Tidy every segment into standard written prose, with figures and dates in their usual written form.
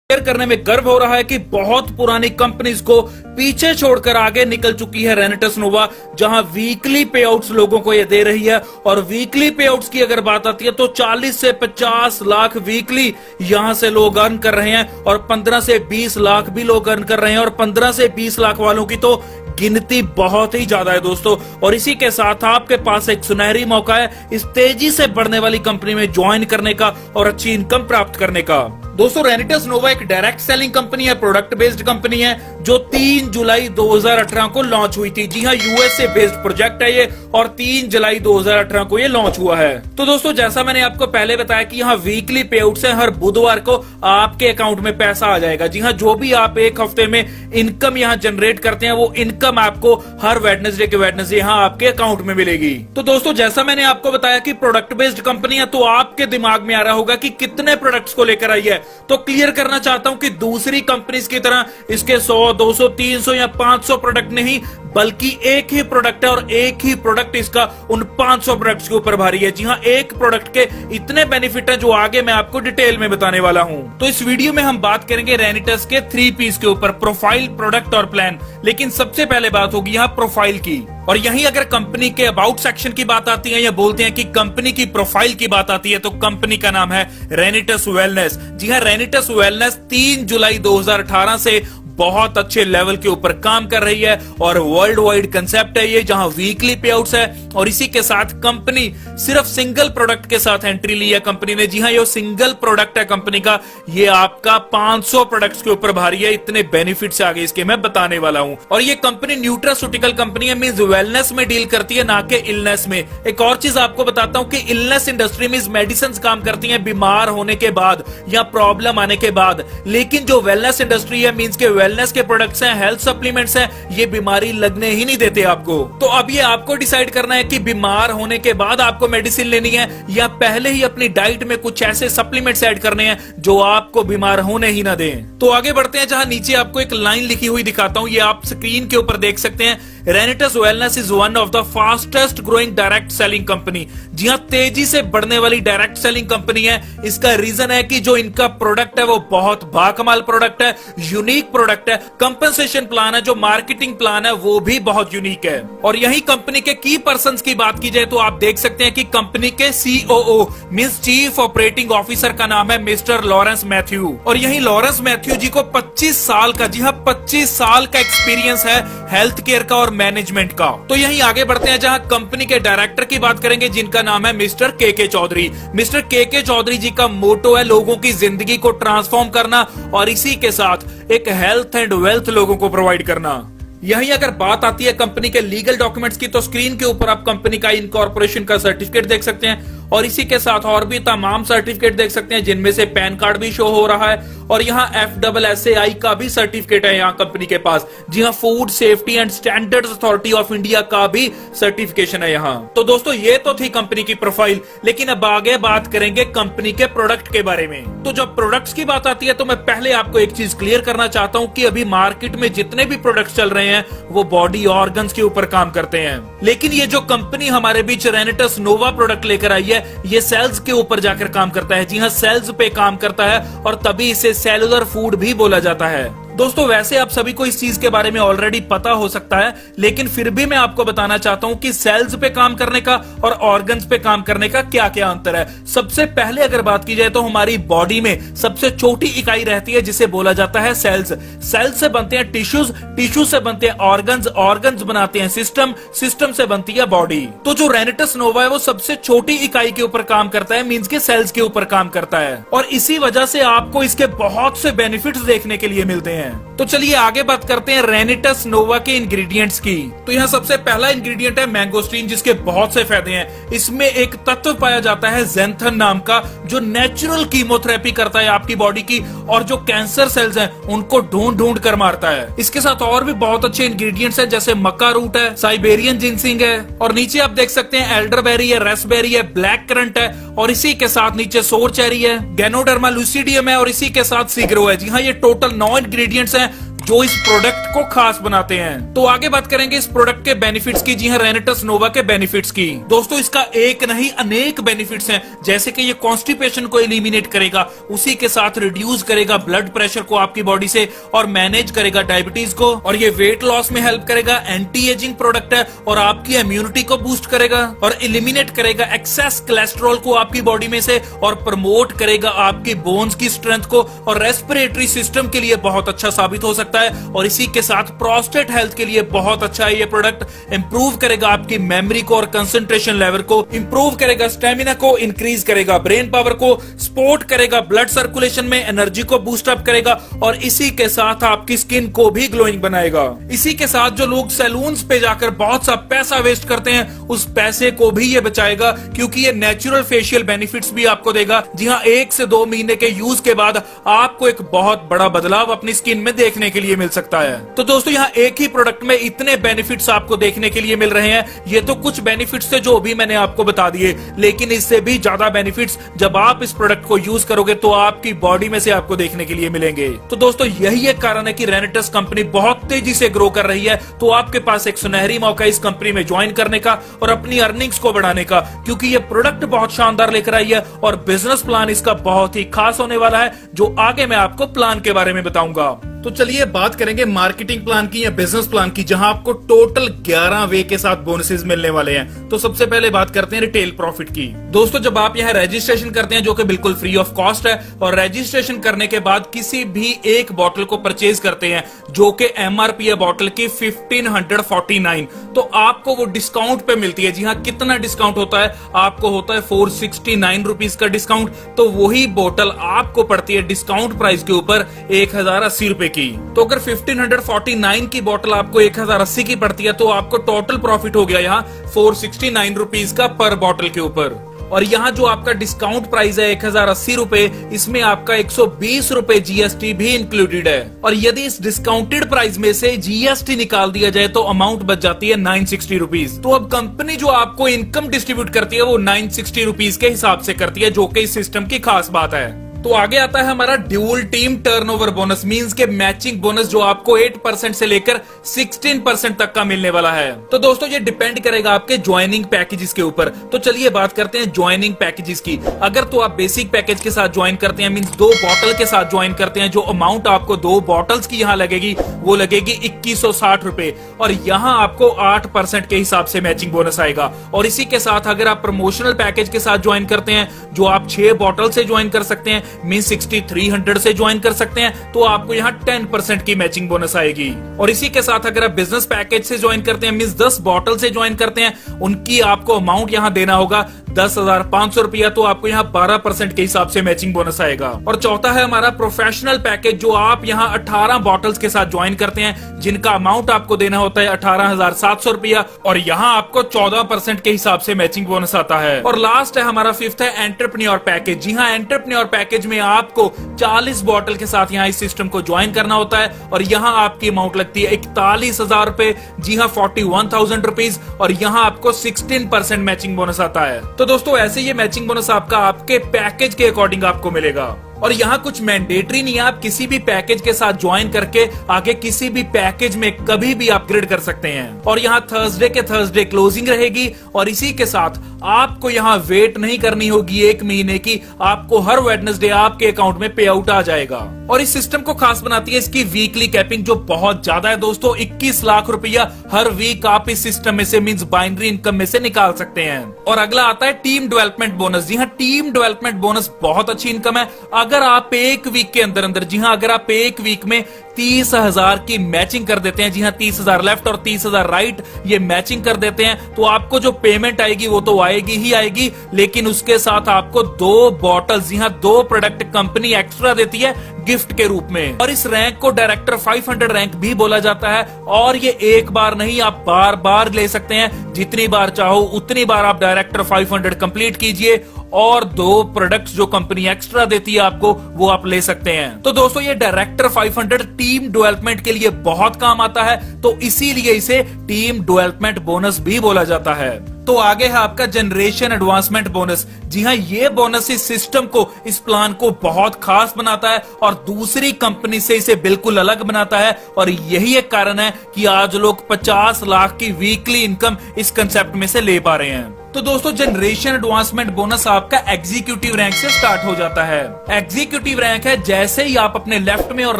Share करने में गर्व हो रहा है कि बहुत पुरानी कंपनीज को पीछे छोड़कर आगे निकल चुकी है रेनिटस नोवा, जहां वीकली पे आउट्स लोगों को ये दे रही है। और वीकली पे आउट्स की अगर बात आती है तो 40 से 50 लाख वीकली यहां से लोग अर्न कर रहे हैं और 15 से 20 लाख भी लोग अर्न कर रहे हैं। और 15 से 20 लाख वालों की तो गिनती बहुत ही ज्यादा है दोस्तों। और इसी के साथ आपके पास एक सुनहरी मौका है इस तेजी से बढ़ने वाली कंपनी में ज्वाइन करने का और अच्छी इनकम प्राप्त करने का। दोस्तों, रेनिटस नोवा एक डायरेक्ट सेलिंग कंपनी है, प्रोडक्ट बेस्ड कंपनी है जो 3 जुलाई 2018 को लॉन्च हुई थी। जी हाँ, यूएस से बेस्ड प्रोजेक्ट है ये और 3 जुलाई 2018 को ये लॉन्च हुआ है। तो दोस्तों, जैसा मैंने आपको पहले बताया कि यहाँ वीकली पे आउट्स है, हर बुधवार को आपके अकाउंट में पैसा आ जाएगा। जी हाँ, जो भी आप एक हफ्ते में इनकम यहाँ जनरेट करते हैं वो इनकम आपको हर वेडनेसडे के वेडनेसडे यहाँ आपके अकाउंट में मिलेगी। तो दोस्तों, जैसा मैंने आपको बताया कि प्रोडक्ट बेस्ड कंपनी है, तो आपके दिमाग में आ रहा होगा कि कितने प्रोडक्ट्स को लेकर आई है। तो क्लियर करना चाहता हूं कि दूसरी कंपनीज की तरह इसके 100, 200, 300 या 500 प्रोडक्ट नहीं, बल्कि एक ही प्रोडक्ट है और एक ही प्रोडक्ट इसका उन 500 प्रोडक्ट्स के ऊपर भारी है। जी हां, एक प्रोडक्ट के इतने बेनिफिट है जो आगे मैं आपको डिटेल में बताने वाला हूं। तो इस वीडियो में हम बात करेंगे रेनिटस के 3 पीस के ऊपर, प्रोफाइल, प्रोडक्ट और प्लान। लेकिन सबसे पहले बात होगी यहाँ प्रोफाइल की। और यहीं अगर कंपनी के अबाउट सेक्शन की बात आती है या बोलते हैं कि कंपनी की प्रोफाइल की बात आती है, तो कंपनी का नाम है रेनिटस वेलनेस। जी हां, रेनिटस वेलनेस 3 जुलाई 2018 से बहुत अच्छे लेवल के ऊपर काम कर रही है और वर्ल्ड वाइड कंसेप्ट है ये, जहां वीकली पे आउट्स है। और इसी के साथ कंपनी सिर्फ सिंगल प्रोडक्ट के साथ एंट्री ली है कंपनी ने। जी हां, ये सिंगल प्रोडक्ट है कंपनी का, ये आपका 500 प्रोडक्ट्स के ऊपर भारी है। इतने बेनिफिट्स आगे इसके मैं बताने वाला हूं। और ये कंपनी न्यूट्रास्यूटिकल कंपनी है, मींस वेलनेस में डील करती है, ना कि इलनेस में। एक और चीज आपको बताता हूं कि इलनेस इंडस्ट्री में मेडिसिन काम करती है बीमार होने के बाद या प्रॉब्लम आने के बाद, लेकिन जो वेलनेस इंडस्ट्री है, मींस के वेलनेस के प्रोडक्ट्स हैं, हेल्थ सप्लीमेंट्स हैं, ये बीमारी लगने ही नहीं देते आपको। तो अब ये आपको डिसाइड करना है कि बीमार होने के बाद आपको मेडिसिन लेनी है या पहले ही अपनी डाइट में कुछ ऐसे सप्लीमेंट्स ऐड करने हैं जो आपको बीमार होने ही ना दें। तो आगे बढ़ते हैं, जहां नीचे आपको एक लाइन लिखी हुई दिखाता हूं, ये आप स्क्रीन के ऊपर देख सकते हैं। Renatus wellness is one of the fastest growing direct selling company. जी हां, तेजी से बढ़ने वाली डायरेक्ट सेलिंग कंपनी है। इसका रीजन है कि जो इनका प्रोडक्ट है वो बहुत बाकमाल प्रोडक्ट है, यूनिक प्रोडक्ट है। कंपनसेशन प्लान है, जो मार्केटिंग प्लान है वो भी बहुत यूनिक है। और यही कंपनी के की पर्संस की बात की जाए तो आप देख सकते हैं कि कंपनी के COO means chief operating officer का नाम है मिस्टर लॉरेंस मैथ्यू। और यही लॉरेंस मैथ्यू जी को 25 साल का, जी हां 25 साल का एक्सपीरियंस है हेल्थ केयर का और मैनेजमेंट का। तो यहीं आगे बढ़ते हैं, जहां कंपनी के डायरेक्टर की बात करेंगे जिनका नाम है मिस्टर के चौधरी। मिस्टर के चौधरी जी का मोटो है लोगों की जिंदगी को ट्रांसफॉर्म करना और इसी के साथ एक हेल्थ एंड वेल्थ लोगों को प्रोवाइड करना। यहीं अगर बात आती है कंपनी के लीगल डॉक्यूमेंट्स की, तो स्क्रीन के ऊपर आप कंपनी का इनकॉर्पोरेशन का सर्टिफिकेट देख सकते हैं और इसी के साथ और भी तमाम सर्टिफिकेट देख सकते हैं, जिनमें से पैन कार्ड भी शो हो रहा है। और यहाँ FSSAI का भी सर्टिफिकेट है यहाँ कंपनी के पास। जी हाँ, food safety and standards authority of India का भी सर्टिफिकेशन है यहाँ। तो दोस्तों, ये तो थी कंपनी की प्रोफाइल, लेकिन अब आगे बात करेंगे कंपनी के प्रोडक्ट के बारे में। तो जब प्रोडक्ट्स की बात आती है तो मैं पहले आपको एक चीज क्लियर करना चाहता हूँ कि अभी मार्केट में जितने भी प्रोडक्ट्स चल रहे हैं वो बॉडी ऑर्गन्स के ऊपर काम करते हैं, लेकिन ये जो कंपनी हमारे बीच रेनिटस नोवा प्रोडक्ट लेकर आई है, ये सेल्स के ऊपर जाकर काम करता है। जी हाँ, सेल्स पे काम करता है और तभी इसे सेलुलर फूड भी बोला जाता है। दोस्तों, वैसे आप सभी को इस चीज के बारे में ऑलरेडी पता हो सकता है, लेकिन फिर भी मैं आपको बताना चाहता हूं कि सेल्स पे काम करने का और ऑर्गन्स पे काम करने का क्या क्या अंतर है। सबसे पहले अगर बात की जाए तो हमारी बॉडी में सबसे छोटी इकाई रहती है जिसे बोला जाता है सेल्स। सेल्स से बनते हैं टिश्यूज, टिश्यूज से बनते हैं ऑर्गन्स, ऑर्गन्स बनाते हैं सिस्टम, सिस्टम से बनती है बॉडी। तो जो रेनिटस नोवा है वो सबसे छोटी इकाई के ऊपर काम करता है, मींस के सेल्स के ऊपर काम करता है। और इसी वजह से आपको इसके बहुत से बेनिफिट्स देखने के लिए मिलते हैं। तो चलिए आगे बात करते हैं रेनिटस नोवा के इंग्रेडिएंट्स की। तो यहाँ सबसे पहला इंग्रेडिएंट है मैंगोस्टीन, जिसके बहुत से फायदे हैं। इसमें एक तत्व पाया जाता है ज़ैंथन नाम का, जो नेचुरल कीमोथेरेपी करता है आपकी बॉडी की और जो कैंसर सेल्स हैं उनको ढूंढ ढूंढ कर मारता है। इसके साथ और भी बहुत अच्छे इंग्रेडिएंट्स हैं, जैसे मक्का रूट है, साइबेरियन जिनसिंग है और नीचे आप देख सकते हैं एल्डरबेरी है, रेस्पबेरी है, ब्लैक करंट है और इसी के साथ नीचे सोर चेरी है, गैनोडर्मा लुसिडियम है और इसी के साथ सिग्रो है। जी हाँ, ये टोटल 9 इंग्रेडिएंट्स हैं जो इस प्रोडक्ट को खास बनाते हैं। तो आगे बात करेंगे इस प्रोडक्ट के बेनिफिट्स की। जी हाँ, रेनिटस नोवा के बेनिफिट्स की। दोस्तों इसका एक नहीं अनेक बेनिफिट्स हैं, जैसे कि ये कॉन्स्टिपेशन को एलिमिनेट करेगा, उसी के साथ रिड्यूस करेगा ब्लड प्रेशर को आपकी बॉडी से और मैनेज करेगा डायबिटीज को, और ये वेट लॉस में हेल्प करेगा। एंटी एजिंग प्रोडक्ट है और आपकी इम्यूनिटी को बूस्ट करेगा और एलिमिनेट करेगा एक्सेस कोलेस्ट्रॉल को आपकी बॉडी में से और प्रमोट करेगा आपकी बोन्स की स्ट्रेंथ को, और रेस्पिरेटरी सिस्टम के लिए बहुत अच्छा साबित हो सकता है। और इसी के साथ प्रोस्टेट हेल्थ के लिए बहुत अच्छा है ये प्रोडक्ट। इंप्रूव करेगा आपकी मेमोरी को और कंसंट्रेशन लेवल को, इंप्रूव करेगा स्टेमिना को, इंक्रीज करेगा ब्रेन पावर को, सपोर्ट करेगा ब्लड सर्कुलेशन में, एनर्जी को बूस्ट अप करेगा और इसी के साथ आपकी स्किन को भी ग्लोइंग बनाएगा। इसी के साथ जो लोग सैलून्स पे जाकर बहुत सा पैसा वेस्ट करते हैं, उस पैसे को भी ये बचाएगा, क्योंकि ये नेचुरल फेशियल बेनिफिट्स भी आपको देगा। जी हाँ, 1 से 2 महीने के यूज के बाद आपको एक बहुत बड़ा बदलाव अपनी स्किन में देखने के लिए मिल सकता है। तो दोस्तों यहाँ एक ही प्रोडक्ट में इतने बेनिफिट्स आपको देखने के लिए मिल रहे हैं। ये तो कुछ बेनिफिट्स थे जो भी मैंने आपको बता दिए, लेकिन इससे भी ज्यादा बेनिफिट्स जब आप इस प्रोडक्ट को यूज करोगे तो आपकी बॉडी में से आपको देखने के लिए मिलेंगे। तो दोस्तों यही एक कारण है कि रेनिटस कंपनी बहुत तेजी से ग्रो कर रही है। तो आपके पास एक सुनहरी मौका इस कंपनी में ज्वाइन करने का और अपनी अर्निंग्स को बढ़ाने का, क्योंकि ये प्रोडक्ट बहुत शानदार लेकर आई है और बिजनेस प्लान इसका बहुत ही खास होने वाला है, जो आगे मैं आपको प्लान के बारे में बताऊंगा। तो चलिए बात करेंगे मार्केटिंग प्लान की या बिजनेस प्लान की, जहां आपको टोटल 11 वे के साथ बोनसेस मिलने वाले हैं। तो सबसे पहले बात करते हैं रिटेल प्रॉफिट की। दोस्तों जब आप यहाँ रजिस्ट्रेशन करते हैं, जो कि बिल्कुल फ्री ऑफ कॉस्ट है, और रजिस्ट्रेशन करने के बाद किसी भी एक बोतल को परचेज करते हैं, जो कि एमआरपी है बोतल की 1549, तो आपको वो डिस्काउंट पे मिलती है। जी हाँ, कितना डिस्काउंट होता है? आपको होता है 469 रुपीज का डिस्काउंट। तो वही बोतल आपको पड़ती है डिस्काउंट प्राइस के ऊपर 1080 रुपए की। तो अगर 1549 की बोतल आपको 1080 की पड़ती है, तो आपको टोटल प्रॉफिट हो गया यहाँ 469 रुपीज का पर बोतल के ऊपर। और यहाँ जो आपका डिस्काउंट प्राइस है 1080 रुपए, इसमें आपका 120 रुपए जीएसटी भी इंक्लूडेड है। और यदि इस डिस्काउंटेड प्राइस में से जीएसटी निकाल दिया जाए तो अमाउंट बच जाती है 960 रुपीज। तो अब कंपनी जो आपको इनकम डिस्ट्रीब्यूट करती है वो 960 रुपीज के हिसाब से करती है, जो कि इस सिस्टम की खास बात है। तो आगे आता है हमारा dual team turnover bonus, means के मैचिंग बोनस, जो आपको 8% से लेकर 16% तक का मिलने वाला है। तो दोस्तों ये डिपेंड करेगा आपके ज्वाइनिंग पैकेजेस के ऊपर। तो चलिए बात करते हैं ज्वाइनिंग पैकेजेस की। अगर तो आप बेसिक पैकेज के साथ ज्वाइन करते हैं, मींस 2 बॉटल के साथ ज्वाइन करते हैं, जो अमाउंट आपको 2 बॉटल्स की यहाँ लगेगी वो लगेगी 2160 रुपए, और यहाँ आपको 8% के हिसाब से मैचिंग बोनस आएगा। और इसी के साथ अगर आप प्रमोशनल पैकेज के साथ ज्वाइन करते हैं, जो आप 6 बॉटल से ज्वाइन कर सकते हैं, मीन 6300 से ज्वाइन कर सकते हैं, तो आपको यहाँ 10% की मैचिंग बोनस आएगी। और इसी के साथ अगर आप बिजनेस पैकेज से ज्वाइन करते हैं, मीन 10 बॉटल से ज्वाइन करते हैं, उनकी आपको अमाउंट यहाँ देना होगा 10,500 रुपया, तो आपको यहाँ 12% के हिसाब से मैचिंग बोनस आएगा। और चौथा है हमारा प्रोफेशनल पैकेज, जो आप यहाँ 18 बॉटल्स के साथ ज्वाइन करते हैं, जिनका अमाउंट आपको देना होता है 18,700 रुपया, और यहाँ आपको 14% के हिसाब से मैचिंग बोनस आता है। और लास्ट है हमारा 5th है एंटरप्रेन्योर पैकेज। जी हाँ, एंटरप्रेन्योर पैकेज में आपको 40 बॉटल के साथ यहाँ इस सिस्टम को ज्वाइन करना होता है, और यहाँ आपकी अमाउंट लगती है 41,000 रुपए, जी हाँ 41,000 रुपीज, और यहाँ आपको 16% मैचिंग बोनस आता है। तो दोस्तों ऐसे ये मैचिंग बोनस आपका आपके पैकेज के अकॉर्डिंग आपको मिलेगा। और यहाँ कुछ मैंडेटरी नहीं है, आप किसी भी पैकेज के साथ ज्वाइन करके आगे किसी भी पैकेज में कभी भी अपग्रेड कर सकते हैं। और यहाँ थर्सडे के थर्सडे क्लोजिंग रहेगी, और इसी के साथ आपको यहाँ वेट नहीं करनी होगी 1 महीने की, आपको हर वेडनेसडे आपके अकाउंट में पे आउट आ जाएगा। और इस सिस्टम को खास बनाती है इसकी वीकली कैपिंग, जो बहुत ज्यादा है दोस्तों। 21 लाख रुपया हर वीक आप इस सिस्टम में से, मींस बाइनरी इनकम में से निकाल सकते हैं। और अगला आता है टीम डेवलपमेंट बोनस। जी हाँ, टीम डेवलपमेंट बोनस बहुत अच्छी इनकम है। अगर आप 1 वीक के अंदर, जी हाँ, अगर आप 1 वीक में 30,000 की मैचिंग कर देते हैं, जी हाँ 30,000 लेफ्ट और 30,000 राइट, ये मैचिंग कर देते हैं, तो आपको जो पेमेंट आएगी वो तो आएगी ही आएगी, लेकिन उसके साथ आपको 2 बॉटल, जी हाँ 2 प्रोडक्ट कंपनी एक्स्ट्रा देती है गिफ्ट के रूप में। और इस रैंक को डायरेक्टर 500 रैंक भी बोला जाता है। और ये एक बार नहीं, आप बार बार ले सकते हैं, जितनी बार चाहो उतनी बार आप डायरेक्टर 500 कंप्लीट कीजिए, और 2 प्रोडक्ट्स जो कंपनी एक्स्ट्रा देती है आपको, वो आप ले सकते हैं। तो दोस्तों ये डायरेक्टर 500 टीम डेवलपमेंट के लिए बहुत काम आता है, तो इसीलिए इसे टीम डेवलपमेंट बोनस भी बोला जाता है। तो आगे है आपका जनरेशन एडवांसमेंट बोनस। जी हाँ, ये बोनस इस सिस्टम को, इस प्लान को बहुत खास बनाता है और दूसरी कंपनी से इसे बिल्कुल अलग बनाता है। और यही एक कारण है कि आज लोग 50 लाख की वीकली इनकम इस कंसेप्ट में से ले पा रहे हैं। तो दोस्तों, जनरेशन एडवांसमेंट बोनस आपका एग्जीक्यूटिव रैंक से स्टार्ट हो जाता है। एग्जीक्यूटिव रैंक है जैसे ही आप अपने लेफ्ट में और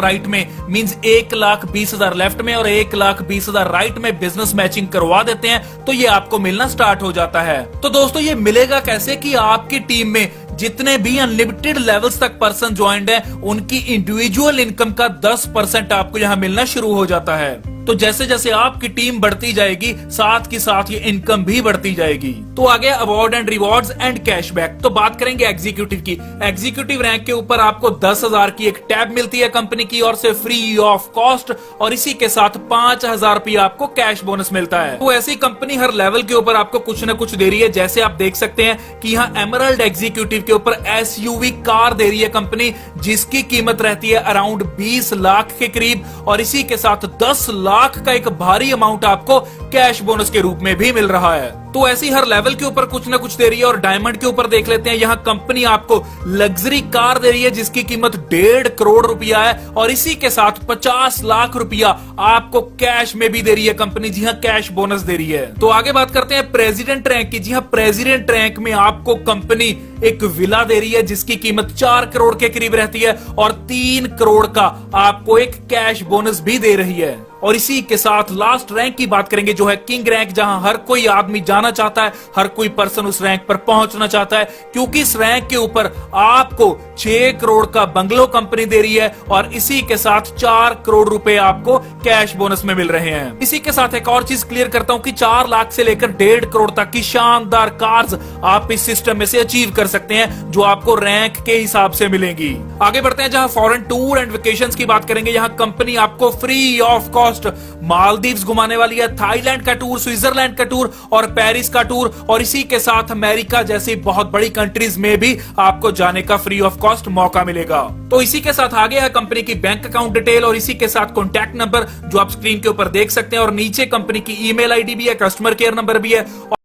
राइट में, मींस 1,20,000 लेफ्ट में और 1,20,000 राइट में बिजनेस मैचिंग करवा देते हैं तो ये आपको मिलना स्टार्ट हो जाता है। तो दोस्तों, ये मिलेगा कैसे कि आपकी टीम में जितने भी अनलिमिटेड लेवल्स तक पर्सन ज्वाइंट है, उनकी इंडिविजुअल इनकम का 10% आपको यहां मिलना शुरू हो जाता है। तो जैसे जैसे आपकी टीम बढ़ती जाएगी, साथ के साथ ये इनकम भी बढ़ती जाएगी। तो आगे award and rewards and cashback. तो बात करेंगे एग्जीक्यूटिव की। एग्जीक्यूटिव रैंक के ऊपर आपको 10,000 की एक टैब मिलती है कंपनी की ओर से फ्री ऑफ कॉस्ट, और इसी के साथ 5,000 रुपया आपको कैश बोनस मिलता है। तो ऐसी कंपनी हर लेवल के ऊपर आपको कुछ न कुछ दे रही है। जैसे आप देख सकते हैं कि यहाँ एमरल्ड एग्जीक्यूटिव के ऊपर SUV कार दे रही है कंपनी, जिसकी कीमत रहती है अराउंड 20 लाख के करीब, और इसी के साथ 10 लाख का एक भारी अमाउंट आपको कैश बोनस के रूप में भी मिल रहा है। तो ऐसी हर लेवल के ऊपर कुछ ना कुछ दे रही है। और डायमंड के ऊपर देख लेते हैं, यहाँ कंपनी आपको लग्जरी कार दे रही है जिसकी कीमत 1.5 करोड़ रुपया है, और इसी के साथ 50 लाख रुपया आपको कैश में भी दे रही है कंपनी। जी हाँ, कैश बोनस दे रही है। तो आगे बात करते हैं प्रेसिडेंट रैंक की। जी हाँ, प्रेसिडेंट रैंक में आपको कंपनी एक विला दे रही है जिसकी कीमत 4 करोड़ के करीब रहती है, और 3 करोड़ का आपको एक कैश बोनस भी दे रही है। और इसी के साथ लास्ट रैंक की बात करेंगे जो है किंग रैंक, जहां हर कोई आदमी जाना चाहता है, हर कोई पर्सन उस रैंक पर पहुंचना चाहता है, क्योंकि इस रैंक के ऊपर आपको 6 करोड़ का बंगलो कंपनी दे रही है, और इसी के साथ 4 करोड़ रुपए आपको कैश बोनस में मिल रहे हैं। इसी के साथ एक और चीज क्लियर करता हूं कि 4 लाख से लेकर 1.5 करोड़ तक की शानदार कार्स आप इस सिस्टम में से अचीव कर सकते हैं, जो आपको रैंक के हिसाब से मिलेंगी। आगे बढ़ते हैं, जहां फॉरेन टूर एंड वेकेशंस की बात करेंगे। यहाँ कंपनी आपको फ्री ऑफ कॉस्ट मालदीव्स घुमाने वाली है, थाईलैंड का टूर, स्विट्जरलैंड का टूर और पेरिस का टूर, और इसी के साथ अमेरिका जैसी बहुत बड़ी कंट्रीज में भी आपको जाने का फ्री ऑफ कॉस्ट मौका मिलेगा। तो इसी के साथ आगे है कंपनी की बैंक अकाउंट डिटेल, और इसी के साथ कॉन्टैक्ट नंबर जो आप स्क्रीन के ऊपर देख सकते हैं, और नीचे कंपनी की ईमेल आईडी भी है, कस्टमर केयर नंबर भी है।